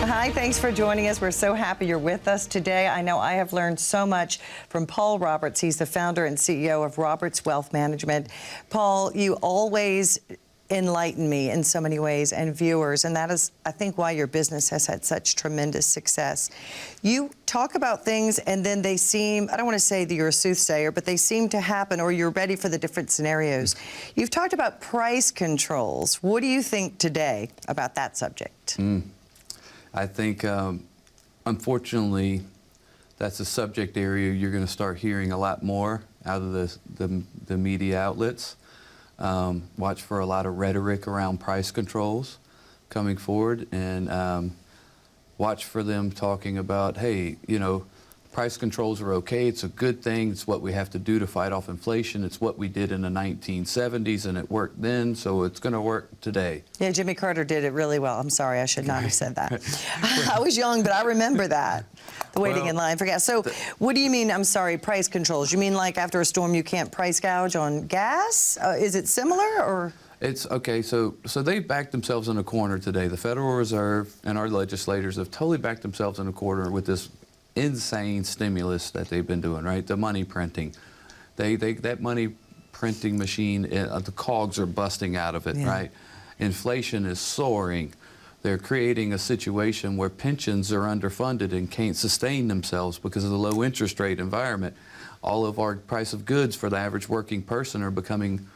Hi, thanks for joining us. We're so happy you're with us today. I know I have learned so much from Paul Roberts. He's the founder and CEO of Roberts Wealth Management. Paul, you always enlighten me in so many ways, and viewers, and that is, I think, why your business has had such tremendous success. You talk about things and then they seem, I don't want to say that you're a soothsayer, but they seem to happen, or you're ready for the different scenarios. You've talked about price controls. What do you think today about that subject? I think, unfortunately, that's a subject area you're going to start hearing a lot more out of the media outlets. Watch for a lot of rhetoric around price controls coming forward, and watch for them talking about, hey, you know, price controls are okay, it's a good thing, it's what we have to do to fight off inflation, it's what we did in the 1970s and it worked then, so it's going to work today. Yeah, Jimmy Carter did it really well. I'm sorry, I should not have said that. I was young, but I remember that. The waiting in line for gas. So what do you mean, I'm sorry, price controls? You mean like after a storm you can't price gouge on gas? Is it similar, or? It's okay, so they've backed themselves in a corner today. The Federal Reserve and our legislators have totally backed themselves in a corner with this insane stimulus that they've been doing, right? The money printing. That money printing machine, the cogs are busting out of it, right? Inflation is soaring. They're creating a situation where pensions are underfunded and can't sustain themselves because of the low interest rate environment. All of our price of goods for the average working person are becoming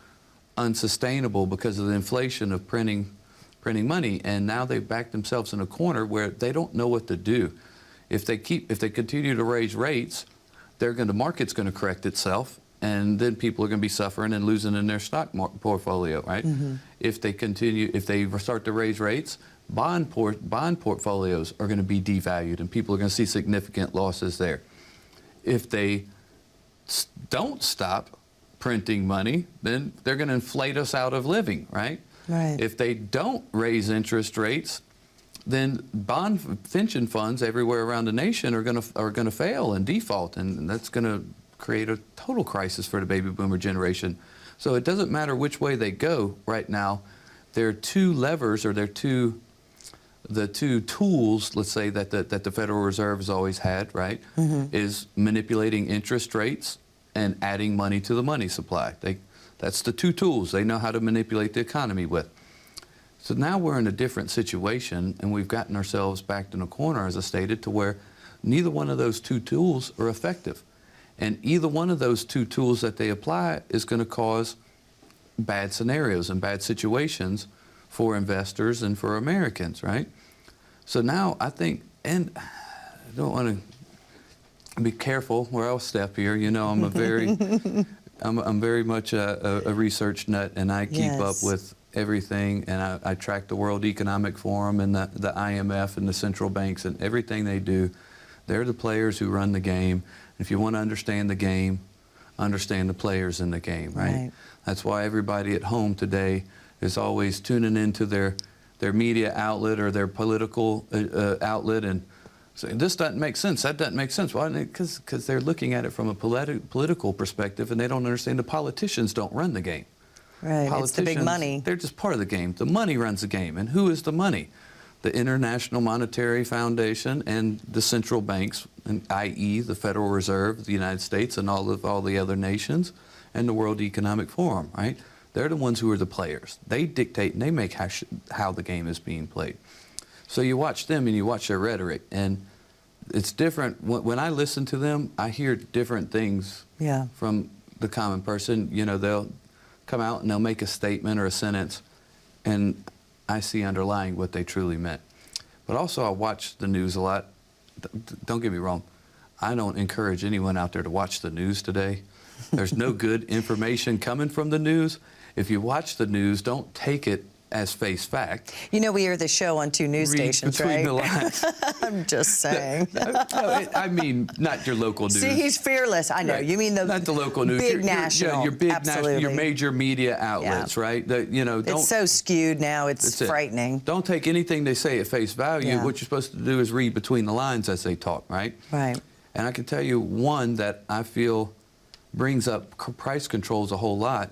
unsustainable because of the inflation of printing money, and now they've backed themselves in a corner where they don't know what to do. If they continue to raise rates, the market's going to correct itself, and then people are going to be suffering and losing in their stock portfolio, right? If they start to raise rates, bond portfolios are going to be devalued, and people are going to see significant losses there. If they don't stop printing money, then they're going to inflate us out of living, right? If they don't raise interest rates, then bond pension funds everywhere around the nation are going to fail and default, and that's going to create a total crisis for the baby boomer generation. So it doesn't matter which way they go right now. There are two levers, or the two tools, let's say, that the Federal Reserve has always had, right? Is manipulating interest rates and adding money to the money supply. That's the two tools they know how to manipulate the economy with. So now we're in a different situation, and we've gotten ourselves backed in a corner, as I stated, to where neither one of those two tools are effective. And either one of those two tools that they apply is going to cause bad scenarios and bad situations for investors and for Americans, right? So now I think, and I don't want to be careful where I'll step here. You know, I'm I'm very much a research nut, and I keep up with everything, and I track the World Economic Forum and the IMF and the central banks and everything they do. They're the players who run the game. If you want to understand the game, understand the players in the game, right? That's why everybody at home today is always tuning into their media outlet or their political outlet and saying, this doesn't make sense, that doesn't make sense. Why? Because they're looking at it from a political perspective, and they don't understand the politicians don't run the game. Right, it's the big money. They're just part of the game. The money runs the game. And who is the money? The International Monetary Foundation and the central banks, i.e. the Federal Reserve of the United States and all the other nations, and the World Economic Forum, right? They're the ones who are the players. They dictate and they make how the game is being played. So you watch them and you watch their rhetoric, and it's different. When I listen to them, I hear different things from the common person. You know, they'll come out and they'll make a statement or a sentence, and I see underlying what they truly meant. But also I watch the news a lot. Don't get me wrong. I don't encourage anyone out there to watch the news today. There's no good information coming from the news. If you watch the news, don't take it as face fact. You know, we are the show on 2 news Read stations, between right? the lines. I'm just saying. I mean, not your local news. See, he's fearless. I know. Right. You mean not the local news. big national. Your big Absolutely. national, your major media outlets, right? That, you know, don't. It's so skewed now. It's That's it. frightening. Don't take anything they say at face value. Yeah. What you're supposed to do is read between the lines as they talk, right? Right. And I can tell you one that I feel brings up price controls a whole lot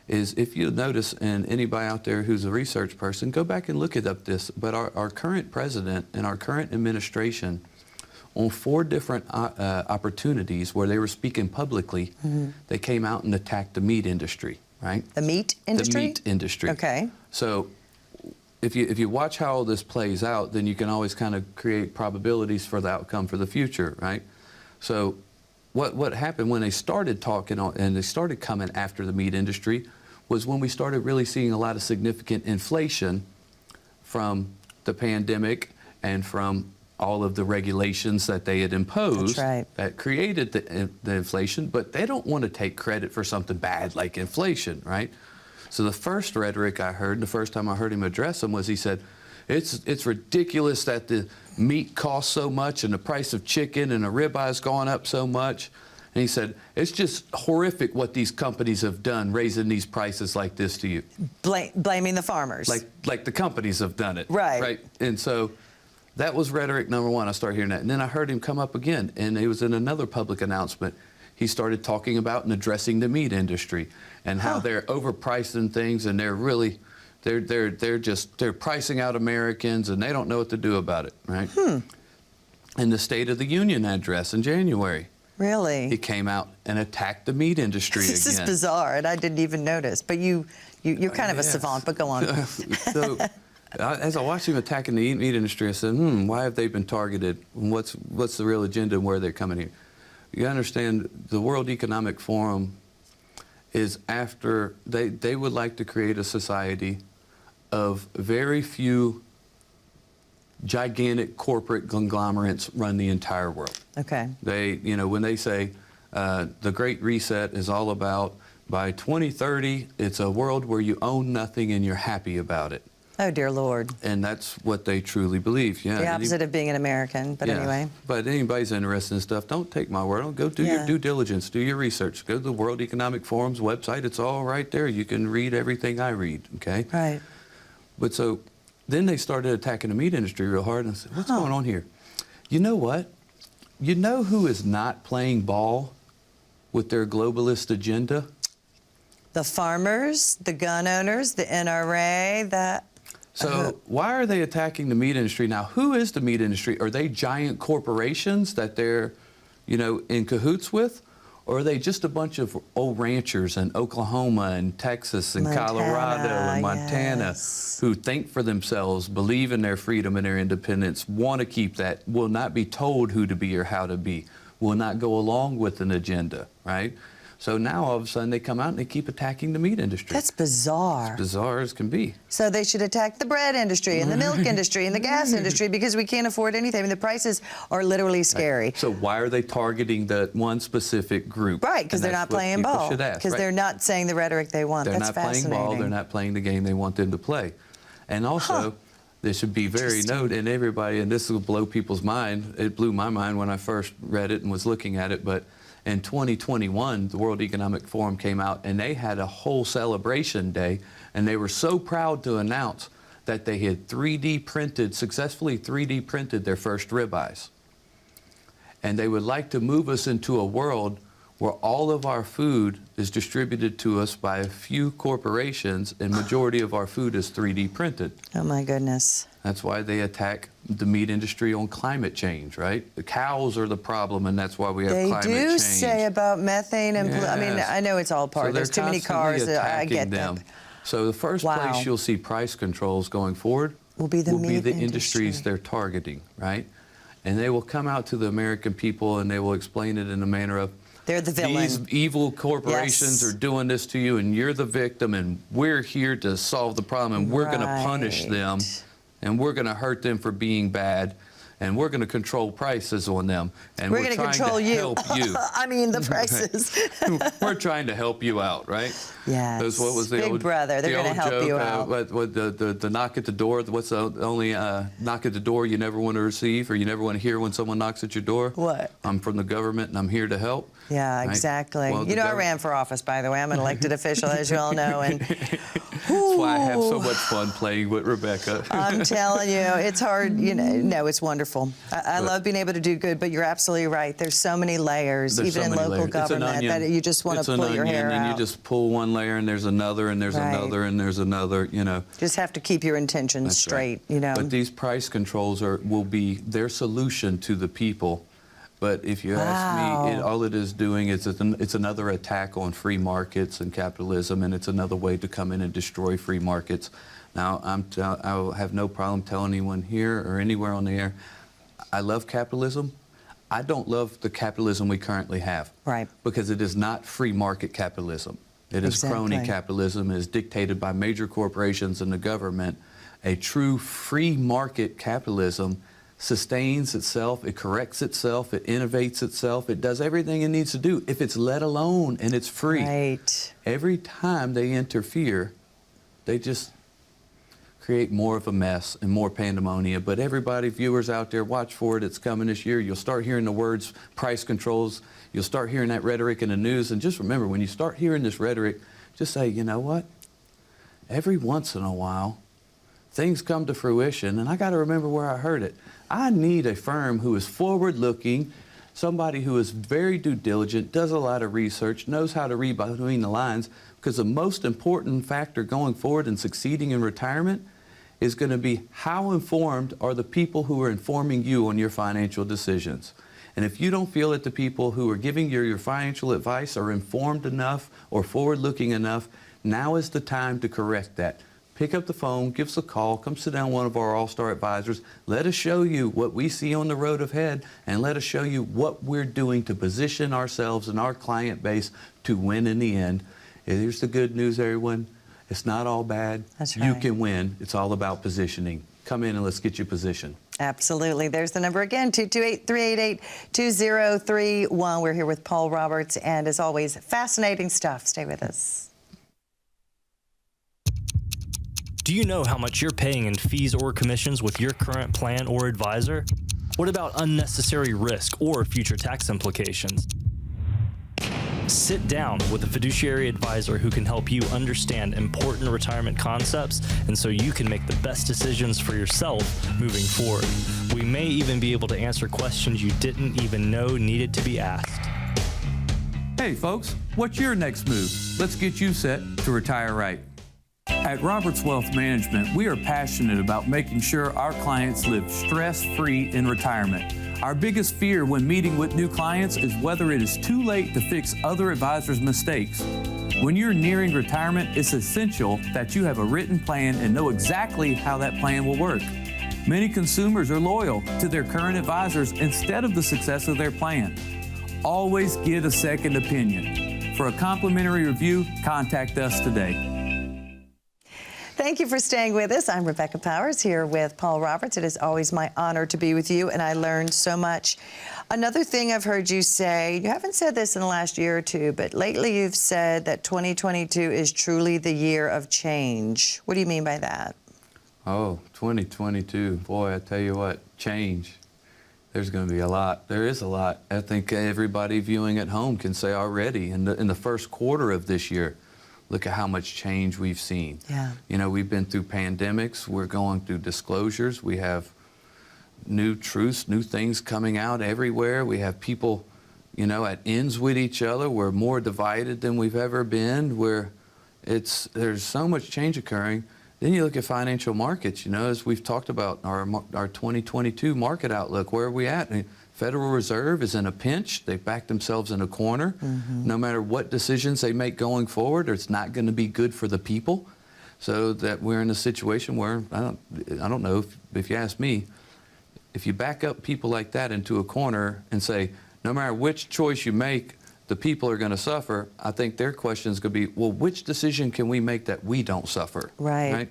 is, if you notice, and anybody out there who's a research person, go back and look up this, but our current president and our current administration, on 4 different opportunities where they were speaking publicly, they came out and attacked the meat industry, right? The meat industry? The meat industry. Okay. So if you watch how all this plays out, then you can always kind of create probabilities for the outcome for the future, right? So what happened when they started talking and they started coming after the meat industry was when we started really seeing a lot of significant inflation from the pandemic and from all of the regulations that they had imposed. That's right. That created the inflation, but they don't want to take credit for something bad like inflation, right? So the first rhetoric I heard, the first time I heard him address them, was he said, it's ridiculous that the meat costs so much and the price of chicken and a ribeye gone up so much. And he said, it's just horrific what these companies have done, raising these prices like this to you. Blaming the farmers. Like the companies have done it. Right. Right. And so that was rhetoric number 1. I started hearing that. And then I heard him come up again, and it was in another public announcement. He started talking about and addressing the meat industry and how they're overpricing things, and they're really, they're pricing out Americans, and they don't know what to do about it, right? In the State of the Union address in January, Really? he came out and attacked the meat industry This again. is bizarre, and I didn't even notice. But you're kind of a Yes. savant, but go on. So, as I watched him attacking the meat industry, I said, why have they been targeted? What's the real agenda and where they're coming here? You understand, the World Economic Forum is after, they would like to create a society of very few gigantic corporate conglomerates run the entire world. Okay. They, when they say the Great Reset is all about, by 2030, it's a world where you own nothing and you're happy about it. Oh, dear Lord. And that's what they truly believe. Yeah. The opposite of being an American, but Yeah. anyway. But anybody's interested in stuff, don't take my word. Go do your Yeah. due diligence, do your research. Go to the World Economic Forum's website. It's all right there. You can read everything I read, okay? Right. But so then they started attacking the meat industry real hard, and I said, what's going on here? You know what? You know who is not playing ball with their globalist agenda? The farmers, the gun owners, the NRA, So why are they attacking the meat industry? Now, who is the meat industry? Are they giant corporations that they're, in cahoots with? Or are they just a bunch of old ranchers in Oklahoma and Texas and Colorado and Montana yes. who think for themselves, believe in their freedom and their independence, want to keep that, will not be told who to be or how to be, will not go along with an agenda, right? So now all of a sudden they come out and they keep attacking the meat industry. That's bizarre. As bizarre as can be. So they should attack the bread industry and the milk industry and the gas industry because we can't afford anything. I mean, the prices are literally scary. So why are they targeting the one specific group? Right, because And they're not that's what playing people ball. should ask, Because right? they're not saying the rhetoric they want. They're That's not playing fascinating. ball. They're not playing the game they want them to play. And also, there should be very note, and everybody, and this will blow people's mind. It blew my mind when I first read it and was looking at it, but in 2021, the World Economic Forum came out and they had a whole celebration day, and they were so proud to announce that they had successfully 3D printed their first ribeyes. And they would like to move us into a world where all of our food is distributed to us by a few corporations, and majority of our food is 3D printed. Oh, my goodness. That's why they attack the meat industry on climate change, right? The cows are the problem, and that's why we have climate change. They do say about methane and I mean, Yes. I know it's all part. So There's too many cars. constantly I get attacking them. that. So the first Wow. place you'll see price controls going forward Will be the meat industries industry. they're targeting, right? And they will come out to the American people and they will explain it in a manner of, They're the villain. these evil corporations Yes. are doing this to you, and you're the victim, and we're here to solve the problem, and we're going to punish them, Right. and we're going to hurt them for being bad. and we're going to control prices on them. And We're going to trying control to you. help you. I mean, the prices. We're trying to help you out, right? Yes. That's what was the Big old, brother. They're the gonna old help joke, you out. what the knock at the door. What's the only knock at the door you never want to receive, or you never want to hear when someone knocks at your door? What? I'm from the government and I'm here to help. Yeah, Right? exactly. Well, You the know, I gov- ran for office, by the way. I'm an elected official, as you all know, and That's why I have so much fun playing with Rebecca. I'm telling you, it's hard. You know, no, it's wonderful. I love being able to do good, but you're absolutely right. There's so many layers, There's even so in many local layers. It's an government, onion. that you just want It's to an pull your onion, hair and out. you just pull one layer, and there's another, and there's Right. another, and there's another. You know. Just have to keep your intentions That's straight. right. You know. But these price controls will be their solution to the people. But if you ask me, all it is doing is it's another attack on free markets and capitalism, and it's another way to come in and destroy free markets. Now, I have no problem telling anyone here or anywhere on the air, I love capitalism. I don't love the capitalism we currently have. Right. Because it is not free market capitalism. It is crony Exactly. capitalism. It is dictated by major corporations and the government. A true free market capitalism sustains itself, it corrects itself, it innovates itself, it does everything it needs to do if it's let alone and it's free. Right. Every time they interfere, they just create more of a mess and more pandemonium. But everybody, viewers out there, watch for it. It's coming this year. You'll start hearing the words price controls. You'll start hearing that rhetoric in the news. And just remember, when you start hearing this rhetoric, just say, you know what? Every once in a while, things come to fruition, and I got to remember where I heard it. I need a firm who is forward-looking, somebody who is very due diligent, does a lot of research, knows how to read between the lines, because the most important factor going forward and succeeding in retirement is going to be how informed are the people who are informing you on your financial decisions. And if you don't feel that the people who are giving you your financial advice are informed enough or forward-looking enough, now is the time to correct that. Pick up the phone, give us a call, come sit down with one of our all-star advisors. Let us show you what we see on the road ahead, and let us show you what we're doing to position ourselves and our client base to win in the end. And here's the good news, everyone. It's not all bad. That's You right. can win. It's all about positioning. Come in and let's get you positioned. Absolutely. There's the number again, 228-388-2031. We're here with Paul Roberts, and as always, fascinating stuff. Stay with us. Do you know how much you're paying in fees or commissions with your current plan or advisor? What about unnecessary risk or future tax implications? Sit down with a fiduciary advisor who can help you understand important retirement concepts, and so you can make the best decisions for yourself moving forward. We may even be able to answer questions you didn't even know needed to be asked. Hey folks, what's your next move? Let's get you set to retire right. At Roberts Wealth Management, we are passionate about making sure our clients live stress-free in retirement. Our biggest fear when meeting with new clients is whether it is too late to fix other advisors' mistakes. When you're nearing retirement, it's essential that you have a written plan and know exactly how that plan will work. Many consumers are loyal to their current advisors instead of the success of their plan. Always get a second opinion. For a complimentary review, contact us today. Thank you for staying with us. I'm Rebecca Powers here with Paul Roberts. It is always my honor to be with you, and I learned so much. Another thing I've heard you say, you haven't said this in the last year or two, but lately you've said that 2022 is truly the year of change. What do you mean by that? Oh, 2022, boy, I tell you what, change. There's going to be a lot. There is a lot. I think everybody viewing at home can say already in the first quarter of this year, look at how much change we've seen. Yeah. You know, we've been through pandemics. We're going through disclosures. We have new truths, new things coming out everywhere. We have people, you know, at ends with each other. We're more divided than we've ever been. There's so much change occurring. Then you look at financial markets, you know, as we've talked about our 2022 market outlook, where are we at? I mean, Federal Reserve is in a pinch. They've backed themselves in a corner. No matter what decisions they make going forward, it's not going to be good for the people. So that we're in a situation where, I don't know, if you ask me, if you back up people like that into a corner and say, no matter which choice you make, the people are going to suffer, I think their question is going to be, well, which decision can we make that we don't suffer? Right.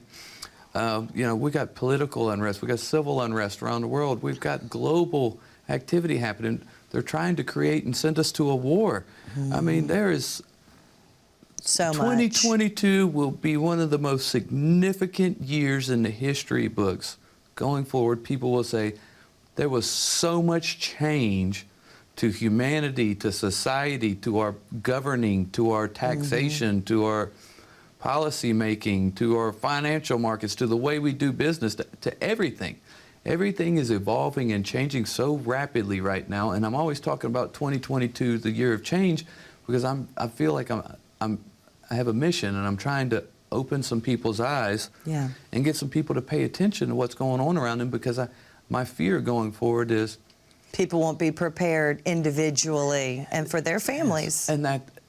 We got political unrest, we got civil unrest around the world, we've got global activity happening. They're trying to create and send us to a war. I mean, there is So much. 2022 will be one of the most significant years in the history books. Going forward, people will say there was so much change to humanity, to society, to our governing, to our taxation, to our policy making, to our financial markets, to the way we do business, to everything. Everything is evolving and changing so rapidly right now, and I'm always talking about 2022, the year of change, because I feel like I have a mission, and I'm trying to open some people's eyes and get some people to pay attention to what's going on around them, because my fear going forward is people won't be prepared individually and for their families.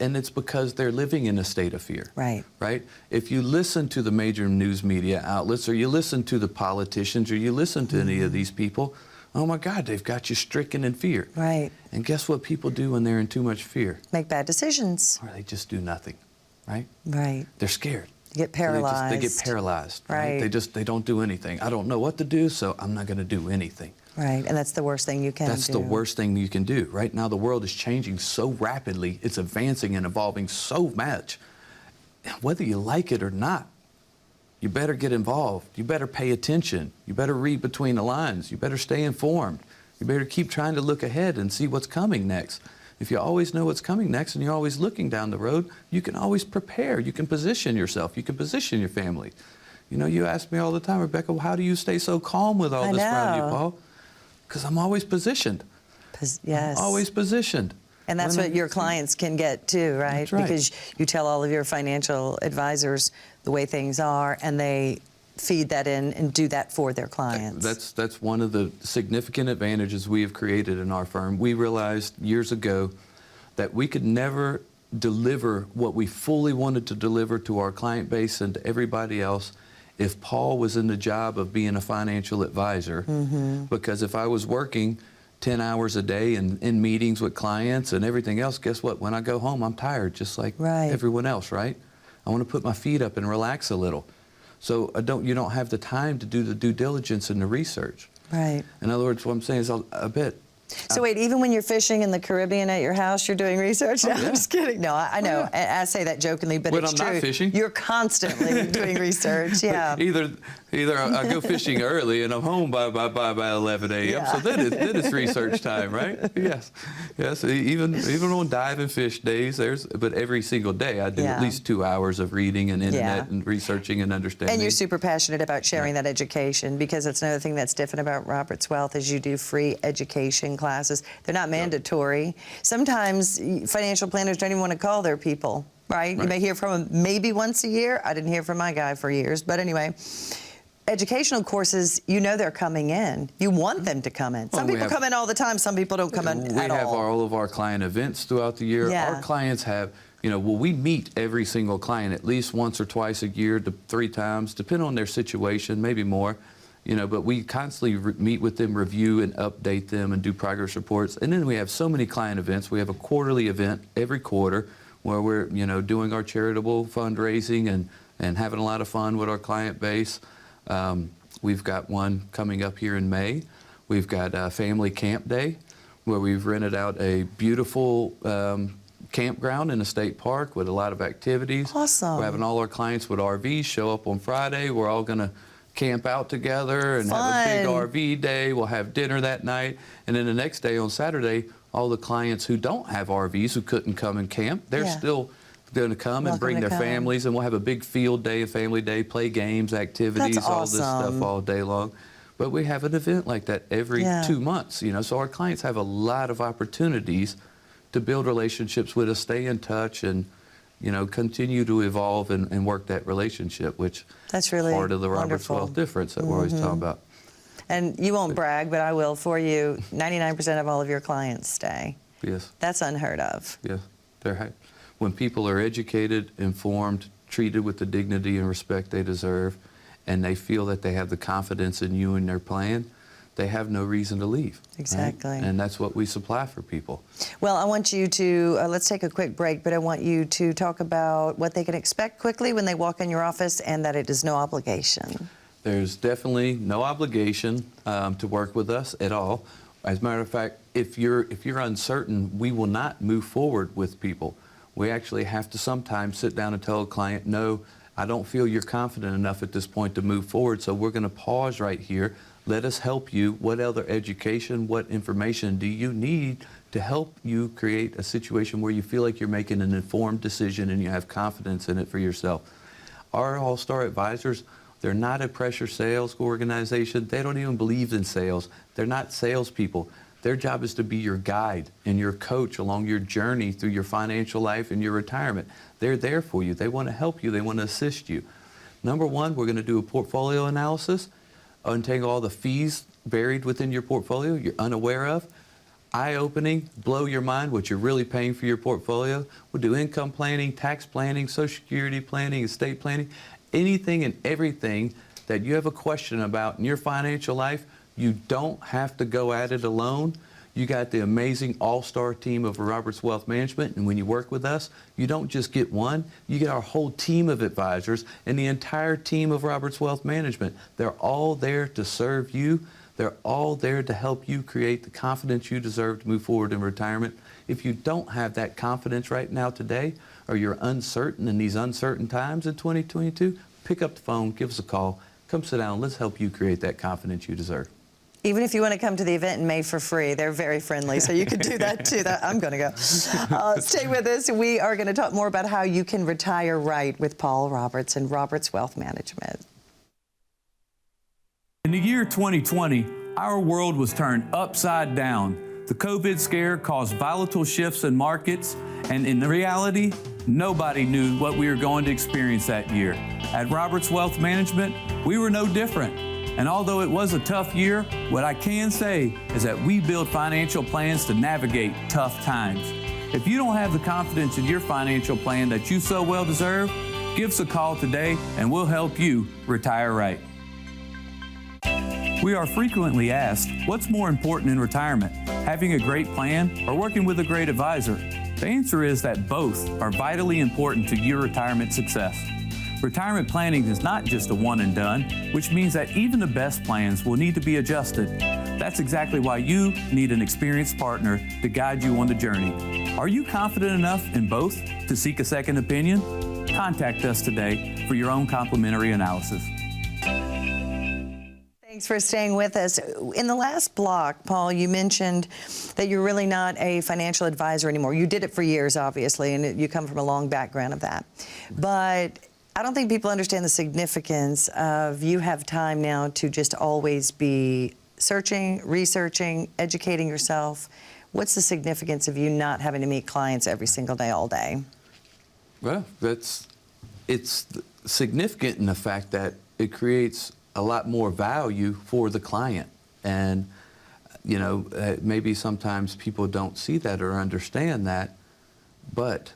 And it's because they're living in a state of fear. Right. Right? If you listen to the major news media outlets, or you listen to the politicians, or you listen to any of these people, oh my God, they've got you stricken in fear. Right. And guess what people do when they're in too much fear? Make bad decisions. Or they just do nothing. Right? Right. They're scared. You get paralyzed. They get paralyzed. Right. They don't do anything. I don't know what to do, so I'm not going to do anything. Right, and that's the worst thing you can do. That's the worst thing you can do. Right now, the world is changing so rapidly. It's advancing and evolving so much. Whether you like it or not, you better get involved. You better pay attention. You better read between the lines. You better stay informed. You better keep trying to look ahead and see what's coming next. If you always know what's coming next and you're always looking down the road, you can always prepare. You can position yourself. You can position your family. You ask me all the time, Rebecca, well, how do you stay so calm with all this around you, Paul? Because I'm always positioned. Yes. I'm always positioned. And that's what your clients can get too, right? That's right. Because you tell all of your financial advisors the way things are, and they feed that in and do that for their clients. That's one of the significant advantages we have created in our firm. We realized years ago that we could never deliver what we fully wanted to deliver to our client base and to everybody else if Paul was in the job of being a financial advisor. Because if I was working 10 hours a day and in meetings with clients and everything else, guess what? When I go home, I'm tired, just like everyone else, right? I want to put my feet up and relax a little. So you don't have the time to do the due diligence and the research. Right. In other words, what I'm saying is I bet. So wait, even when you're fishing in the Caribbean at your house, you're doing research? No, I'm just kidding. No, I know. I say that jokingly, but it's true. When I'm not fishing. You're constantly doing research, yeah. Either I go fishing early and I'm home by 11 a.m. Yeah. So then it's research time, right? Yes. Even on dive and fish days, but every single day I do at least 2 hours of reading and internet and researching and understanding. And you're super passionate about sharing that education, because that's another thing that's different about Roberts Wealth is you do free education classes. They're not mandatory. Sometimes financial planners don't even want to call their people, right? You may hear from them maybe once a year. I didn't hear from my guy for years, but anyway. Educational courses, they're coming in. You want them to come in. Some people come in all the time. Some people don't come in at all. We have all of our client events throughout the year. Yeah. Our clients have, we meet every single client at least once or twice a year to 3 times, depending on their situation, maybe more. But we constantly meet with them, review and update them and do progress reports. And then we have so many client events. We have a quarterly event every quarter where we're, doing our charitable fundraising and having a lot of fun with our client base. We've got one coming up here in May. We've got a family camp day where we've rented out a beautiful campground in a state park with a lot of activities. Awesome. We're having all our clients with RVs show up on Friday. We're all going to camp out together and have a big RV day. We'll have dinner that night. And then the next day on Saturday, all the clients who don't have RVs, who couldn't come and camp, they're still going to come and bring their families, and we'll have a big field day, a family day, play games, activities, all this stuff all day long. But we have an event like that every 2 months, so our clients have a lot of opportunities to build relationships with us, stay in touch, and continue to evolve and work that relationship, which that's really part of the Roberts Wealth difference that we're always talking about. And you won't brag, but I will for you. 99% of all of your clients stay. Yes. That's unheard of. Yes. When people are educated, informed, treated with the dignity and respect they deserve, and they feel that they have the confidence in you and their plan, they have no reason to leave. Exactly. Right? And that's what we supply for people. Well, I want you to, let's take a quick break, but I want you to talk about what they can expect quickly when they walk in your office and that it is no obligation. There's definitely no obligation to work with us at all. As a matter of fact, if you're uncertain, we will not move forward with people. We actually have to sometimes sit down and tell a client, no, I don't feel you're confident enough at this point to move forward, so we're going to pause right here. Let us help you. What other education, what information do you need to help you create a situation where you feel like you're making an informed decision and you have confidence in it for yourself? Our All-Star Advisors, they're not a pressure sales organization. They don't even believe in sales. They're not salespeople. Their job is to be your guide and your coach along your journey through your financial life and your retirement. They're there for you. They want to help you. They want to assist you. Number one, we're going to do a portfolio analysis, untangle all the fees buried within your portfolio you're unaware of. Eye-opening, blow your mind what you're really paying for your portfolio. We'll do income planning, tax planning, Social Security planning, estate planning, anything and everything that you have a question about in your financial life. You don't have to go at it alone. You got the amazing all-star team of Roberts Wealth Management, and when you work with us, you don't just get one, you get our whole team of advisors and the entire team of Roberts Wealth Management. They're all there to serve you. They're all there to help you create the confidence you deserve to move forward in retirement. If you don't have that confidence right now today, or you're uncertain in these uncertain times in 2022, pick up the phone, give us a call, come sit down, let's help you create that confidence you deserve. Even if you want to come to the event in May for free, they're very friendly, so you can do that too. I'm going to go. Stay with us. We are going to talk more about how you can retire right with Paul Roberts and Roberts Wealth Management. In the year 2020, our world was turned upside down. The COVID scare caused volatile shifts in markets, and in reality, nobody knew what we were going to experience that year. At Roberts Wealth Management, we were no different. And although it was a tough year, what I can say is that we build financial plans to navigate tough times. If you don't have the confidence in your financial plan that you so well deserve, give us a call today and we'll help you retire right. We are frequently asked, what's more important in retirement, having a great plan or working with a great advisor? The answer is that both are vitally important to your retirement success. Retirement planning is not just a one and done, which means that even the best plans will need to be adjusted. That's exactly why you need an experienced partner to guide you on the journey. Are you confident enough in both to seek a second opinion? Contact us today for your own complimentary analysis. Thanks for staying with us. In the last block, Paul, you mentioned that you're really not a financial advisor anymore. You did it for years, obviously, and you come from a long background of that. But I don't think people understand the significance of you have time now to just always be searching, researching, educating yourself. What's the significance of you not having to meet clients every single day, all day? Well, it's significant in the fact that it creates a lot more value for the client. And, you know, maybe sometimes people don't see that or understand that, but,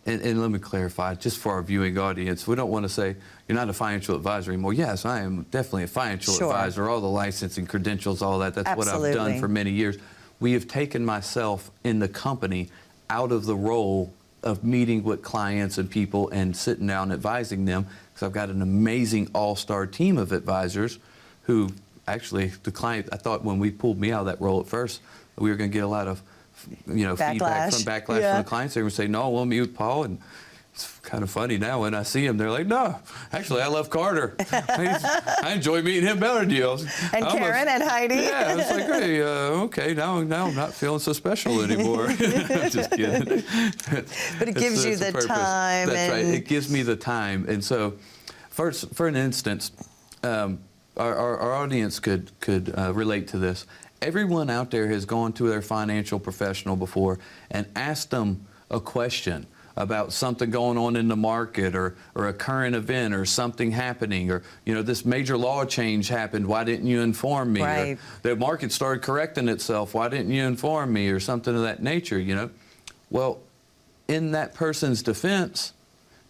and let me clarify, just for our viewing audience, we don't want to say, you're not a financial advisor anymore. Yes, I am definitely a financial advisor, all the licensing credentials, all that, that's what I've done for many years. We have taken myself in the company out of the role of meeting with clients and people and sitting down advising them, because I've got an amazing all-star team of advisors who actually, the client, I thought when we pulled me out of that role at first, we were going to get a lot of, you know, feedback from from the clients. They would say, no, we'll meet with Paul. And it's kind of funny now when I see him, they're like, no, actually, I love Carter. I enjoy meeting him better than you. And Karen and Heidi. Yeah, it's like, hey, okay, now I'm not feeling so special anymore. I'm just kidding. But it gives you the time. That's right, it gives me the time. And so, for an instance, our audience could relate to this. Everyone out there has gone to their financial professional before and asked them a question about something going on in the market or a current event or something happening, or, you know, this major law change happened, why didn't you inform me? Right. Or the market started correcting itself, why didn't you inform me, or something of that nature, you know? Well, in that person's defense,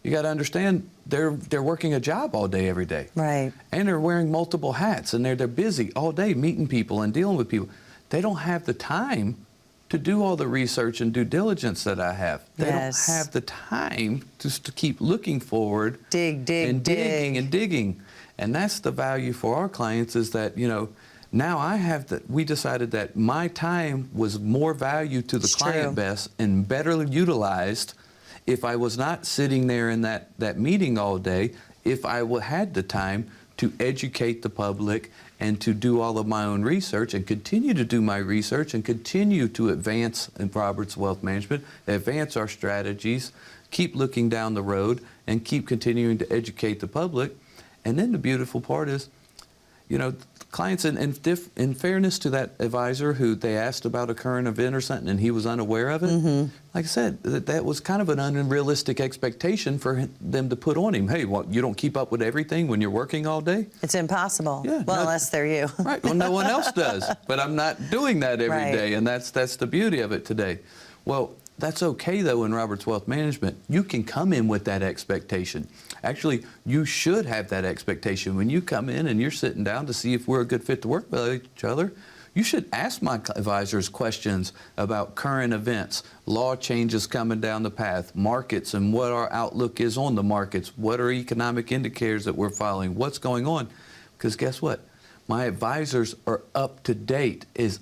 you got to understand they're working a job all day, every day. Right. And they're wearing multiple hats, and they're busy all day meeting people and dealing with people. They don't have the time to do all the research and due diligence that I have. They Yes. don't have the time just to keep looking forward Dig, and digging and digging. And that's the value for our clients is that, now we decided that my time was more value to the It's client true. best and better utilized if I was not sitting there in that meeting all day, if I had the time to educate the public and to do all of my own research and continue to do my research and continue to advance in Roberts Wealth Management, advance our strategies, keep looking down the road and keep continuing to educate the public. And then the beautiful part is, clients, in fairness to that advisor who they asked about a current event or something and he was unaware of it, like I said, that was kind of an unrealistic expectation for them to put on him. Hey, you don't keep up with everything when you're working all day? It's impossible. Yeah, Well, no- unless they're you. Right. Well, no one else does. But I'm not doing that every day, Right. and that's the beauty of it today. Well, that's okay, though, in Roberts Wealth Management. You can come in with that expectation. Actually, you should have that expectation. When you come in and you're sitting down to see if we're a good fit to work with each other, you should ask my advisors questions about current events, law changes coming down the path, markets and what our outlook is on the markets, what are economic indicators that we're following, what's going on. Because guess what? My advisors are up to date as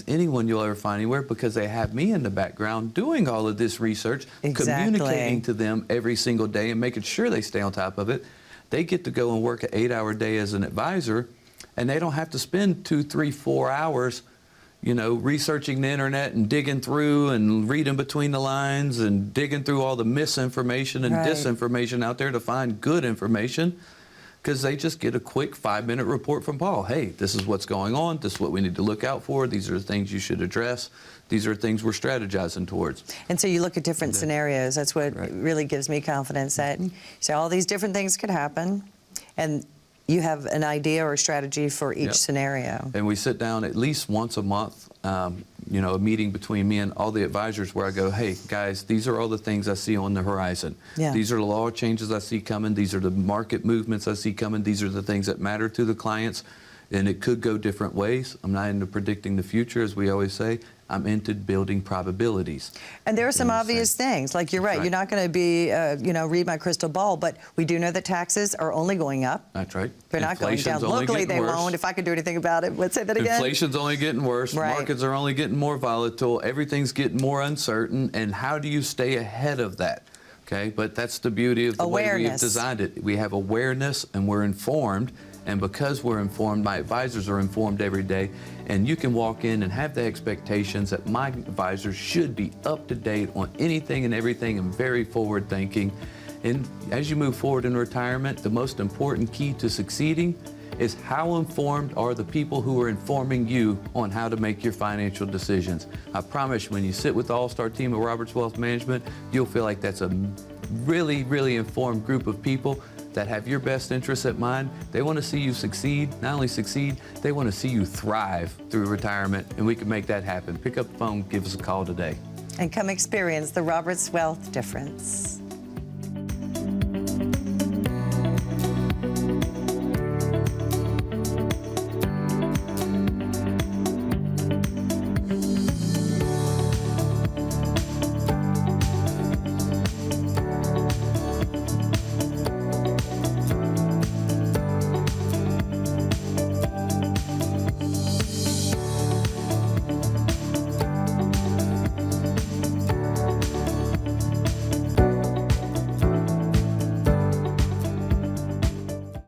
anyone you'll ever find anywhere because they have me in the background doing all of this research, Exactly. communicating to them every single day and making sure they stay on top of it. They get to go and work an 8-hour day as an advisor, and they don't have to spend 2, 3, 4 hours, researching the internet and digging through and reading between the lines and digging through all the misinformation and Right. disinformation out there to find good information. Because they just get a quick 5-minute report from Paul. Hey, this is what's going on. This is what we need to look out for. These are the things you should address. These are things we're strategizing towards. And so you look at different scenarios. That's what Right. really gives me confidence that so all these different things could happen, and you have an idea or a strategy for each Yep. scenario. And we sit down at least once a month, a meeting between me and all the advisors where I go, hey, guys, these are all the things I see on the horizon. Yeah. These are the law changes I see coming. These are the market movements I see coming. These are the things that matter to the clients. And it could go different ways. I'm not into predicting the future, as we always say. I'm into building probabilities. And there are some You know, obvious things, like you're right. Right. You're not going to be, read my crystal ball, but we do know that taxes are only going up. That's right. They're not going Inflation's down. only Luckily, getting they worse. won't. If I could do anything about it, let's say that again. Inflation's only getting worse. Right. Markets are only getting more volatile. Everything's getting more uncertain. And how do you stay ahead of that? Okay, but that's the beauty of the way we've Awareness. designed it. We have awareness and we're informed. And because we're informed, my advisors are informed every day. And you can walk in and have the expectations that my advisors should be up to date on anything and everything and very forward thinking. And as you move forward in retirement, the most important key to succeeding is how informed are the people who are informing you on how to make your financial decisions. I promise when you sit with the all-star team of Roberts Wealth Management, you'll feel like that's a really, really informed group of people that have your best interests at mind. They want to see you succeed. Not only succeed, they want to see you thrive through retirement, and we can make that happen. Pick up the phone, give us a call today. And come experience the Roberts Wealth difference.